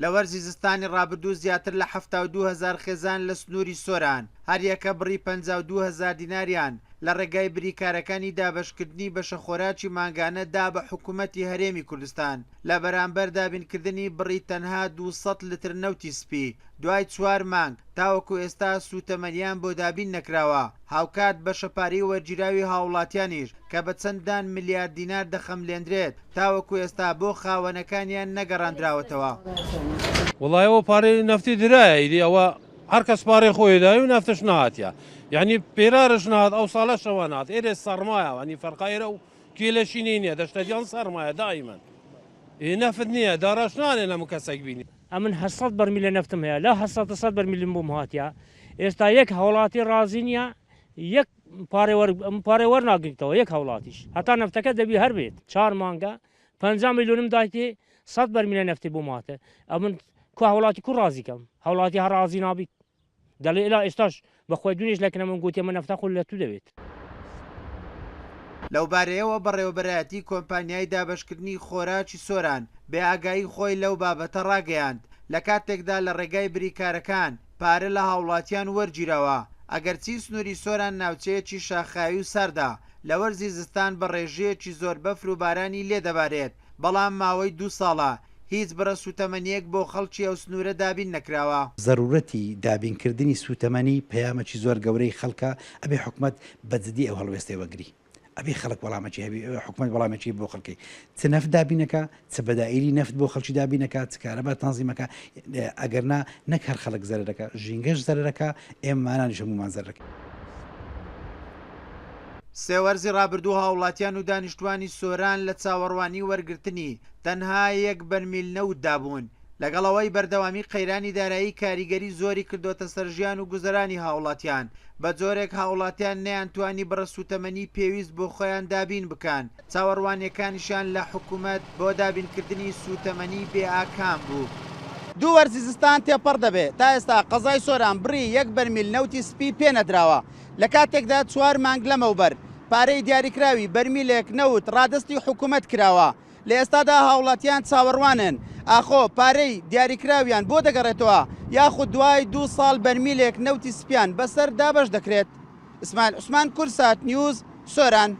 لە وەرزی زستانی ڕابردوو زیاتر لە 72,000 خێزان لە سنووری سۆران هەریەکە بڕی 52,000 دیناریان لە ڕێگای بریکارەکانی دابەشکردنی بەشە خۆراکی ماگانە دا بە حکوومەتی هەرێمی کوردستان لە بەرامبەر دابینکردنی بڕی تەنها 200 لتر نەوتی سپی دوای 4 مانگ تاوەکو ئێستا سوتەمەنیان بۆ دابین نەکراوە هاوکات بە شەپاری وەرگیراوی هاوڵاتیانیش کە بە چەندان ملیارد دینار دەخەملێنرێت تاوەکو ئێستا بۆ خاوەنەکانیان نەگەڕاندراوەتەوە. وڵایەوە پارەی نەفتی درایە ئیدی ئەوە هەر کەس پارەی خۆی داوی و نەفتش نهاتیە یعنی پێرارش نهات ئەو ساڵەشەوە نات ئێرێ سەرمایە ئەنی فەرقایرە و کێلەشینی نییە دەشتەدیان سەرمایە دائیمەن نەفت نییە داڕاش نانێ لەمو کەسێک بینی ئەمن 800 بەرمیلە نەفتم هەیە لە 800 بەرمیلم بۆم هاتیە ئێستا یەک هەوڵاتی ڕازی نییە یەک پارێ وەرناگریتەوە یەک هەوڵاتیش هەتا نەفتەکە دەبی هەر بێت 4 مانگە 50 میلیۆنم دایتێ 100 بەرمیلە نەفتی بۆم هاتە ئەمن کو هەوڵاتی کو ڕازیکەم هەوڵاتی هەر ڕازی نابیت دەڵێ ئێلا ئێستاش بەخۆی دونیش لەکنە من گوتێ من نەفتە خۆل لە تو دەوێت. لەو بارەیەوە بەڕێوەبەرایەتی کۆمپانیای دابەشکردنی خۆراکی سۆران بێ ئاگایی خۆی لەو بابەتە ڕاگەیاند لە کاتێکدا لە ڕێگای بریکارەکان پارە لە هاوڵاتیان وەرگیرەوە ئەگەرچی سنووری سۆران ناوچەیەکی شاخاوی و سەردا لە وەرزی زستان بە ڕێژەیەکی زۆر بەفر و بارانی لێ دەبارێت بەڵام ماوەی 2 ساڵە هیچ بڕە سوتەمەنیەک بۆ خەڵکی ئەو سنوورە دابین نەکراوە. ضرورەتی دابینکردنی سوتەمەنی پەیامەکی زۆر گەورەی خەڵکە ئەبێ حکومەت بەجددی ئەو هەڵوێستەی وەگری ئەبێ خەڵک وەڵامەکی هەبی حکومەت وەڵامێکی بۆ خەڵکی چ نەفت دابینەکە چ بەدائیری نەفت بۆ خەڵکی دابینەکە چ کارەبا تەنزیمەکە ئەگەرنا نەک هەر خەڵک زەرەکە ژینگەش زەرەکە ئێمانانیش هەمومان زەرەکە. سێوەرزی ڕابردوو هاوڵاتیان و دانیشتوانی سۆران لە چاوەڕوانی وەرگرتنی تەنها 1 بەرمیل نەوت دابوون لەگەڵەوەی بەردەوامی قەیرانی دارایی کاریگەری زۆری کردوتە سەرژیان و گوزەرانی هاوڵاتیان بە جۆرێک هاوڵاتیان نەیانتوانی بڕە سوتەمەنی پێویست بۆ خۆیان دابین بکەن چاوەڕوانیەکانیشان لە حکوومەت بۆ دابینکردنی سوتەمەنی بێ ئاکام بوو. دوو وەرزی زستان تێپەڕ دەبێت تا ئێستا قەزای سۆران بڕی 1 بەرمیل نەوتی سپی پێ نەدراوە لە کاتێکدا 4 مانگ لەمەوبەر پارەی دیاریکراوی بەرمیلێک نەوت ڕادستی حکوومەت کراوە لە ئێستادا هاوڵاتیان چاوەڕوانن ئاخۆ پارەی دیاریکراویان بۆ دەگەڕێتەوە یاخود دوای 2 ساڵ بەرمیلێک نەوتی سپیان بەسەر دابەش دەکرێت. ئیسماعیل عوسمان کورسات نیوز سۆران.